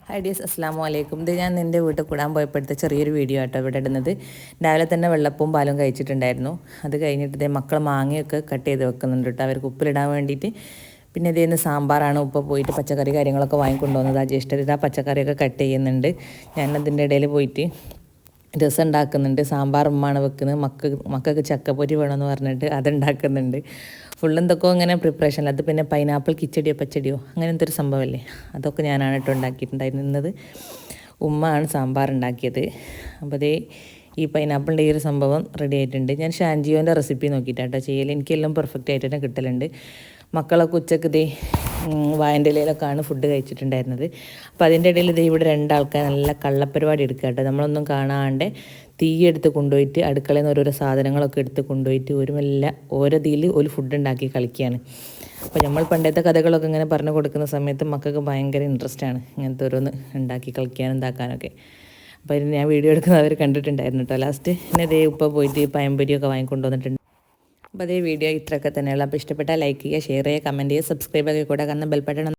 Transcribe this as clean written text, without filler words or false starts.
Hi dears, അസ്സലാമു അലൈക്കും. ഇത് ഞാൻ എൻ്റെ വീട്ടിൽ കൂടാൻ പോയപ്പോഴത്തെ ചെറിയൊരു വീഡിയോ ആട്ടോ ഇവിടെ ഇടുന്നത്. രാവിലെ തന്നെ വെള്ളപ്പവും പാലും കഴിച്ചിട്ടുണ്ടായിരുന്നു. അത് കഴിഞ്ഞിട്ട് ഇതേ മക്കൾ മാങ്ങയൊക്കെ കട്ട് ചെയ്ത് വെക്കുന്നുണ്ട് കേട്ടോ, അവർക്ക് ഉപ്പിലിടാൻ വേണ്ടിയിട്ട്. പിന്നെ ഇതേന്ന് സാമ്പാറാണ്. ഉപ്പ പോയിട്ട് പച്ചക്കറി കാര്യങ്ങളൊക്കെ വാങ്ങിക്കൊണ്ടുവന്നത്. ആ ജ്യേഷ്ഠർ ഇതാ പച്ചക്കറിയൊക്കെ കട്ട് ചെയ്യുന്നുണ്ട്. ഞാൻ അതിൻ്റെ ഇടയിൽ പോയിട്ട് രസം ഉണ്ടാക്കുന്നുണ്ട്. സാമ്പാർ ഉമ്മാണ് വെക്കുന്നത്. മക്കൾക്ക് ചക്കപ്പൊരി വേണമെന്ന് പറഞ്ഞിട്ട് അതുണ്ടാക്കുന്നുണ്ട്. എന്തൊക്കെയോ ഇങ്ങനെ പ്രിപ്പറേഷൻ. അത് പിന്നെ പൈനാപ്പിൾ കിച്ചടിയോ പച്ചടിയോ അങ്ങനത്തെ ഒരു സംഭവമല്ലേ, അതൊക്കെ ഞാനാണ് കേട്ടോ ഉണ്ടാക്കിയിട്ടുണ്ടായിരുന്നത്. ഉമ്മ ആണ് സാമ്പാർ ഉണ്ടാക്കിയത്. അപ്പോൾ അതേ ഈ പൈനാപ്പിളിൻ്റെ ഈ ഒരു സംഭവം റെഡി ആയിട്ടുണ്ട്. ഞാൻ ഷാൻജിയോൻ്റെ റെസിപ്പി നോക്കിയിട്ടാട്ടോ ചെയ്യൽ. എനിക്കെല്ലാം പെർഫെക്റ്റ് ആയിട്ട് തന്നെ കിട്ടലുണ്ട്. മക്കളൊക്കെ ഉച്ചക്ക് ഇതേ വായൻ്റെ ഇലയിലൊക്കെയാണ് ഫുഡ് കഴിച്ചിട്ടുണ്ടായിരുന്നത്. അപ്പോൾ അതിൻ്റെ ഇടയിൽ ഇതേ ഇവിടെ രണ്ടാൾക്കാർ നല്ല കള്ളപ്പരിപാടി എടുക്കുക കേട്ടോ. നമ്മളൊന്നും കാണാണ്ട് തീയെടുത്ത് കൊണ്ടുപോയിട്ട് അടുക്കളയിൽ നിന്ന് ഓരോരോ സാധനങ്ങളൊക്കെ എടുത്ത് കൊണ്ടുപോയിട്ട് ഓരോ തീയിൽ ഒരു ഫുഡ് ഉണ്ടാക്കി കളിക്കുകയാണ്. അപ്പോൾ നമ്മൾ പണ്ടത്തെ കഥകളൊക്കെ ഇങ്ങനെ പറഞ്ഞു കൊടുക്കുന്ന സമയത്ത് മക്കൾക്ക് ഭയങ്കര ഇൻട്രസ്റ്റാണ് ഇങ്ങനത്തെ ഓരോന്ന് ഉണ്ടാക്കി കളിക്കാനും ഉണ്ടാക്കാനൊക്കെ. അപ്പോൾ ഇതിന് ഞാൻ വീഡിയോ എടുക്കുന്നത് അവർ കണ്ടിട്ടുണ്ടായിരുന്നു കേട്ടോ. ലാസ്റ്റ് പിന്നെ ഇതേ ഉപ്പ പോയിട്ട് പഴംപൊരിയൊക്കെ വാങ്ങിക്കൊണ്ട് വന്നിട്ടുണ്ട്. അപ്പോൾ അതേ വീഡിയോ ഇത്രയൊക്കെ തന്നെയുള്ളൂ. അപ്പോൾ ഇഷ്ടപ്പെട്ടാൽ ലൈക്ക് ചെയ്യുക, ഷെയർ ചെയ്യുക, കമൻറ്റ് ചെയ്യുക, സബ്സ്ക്രൈബ് ആക്കി കൂടെ കാരണം ബെൽബട്ടൺ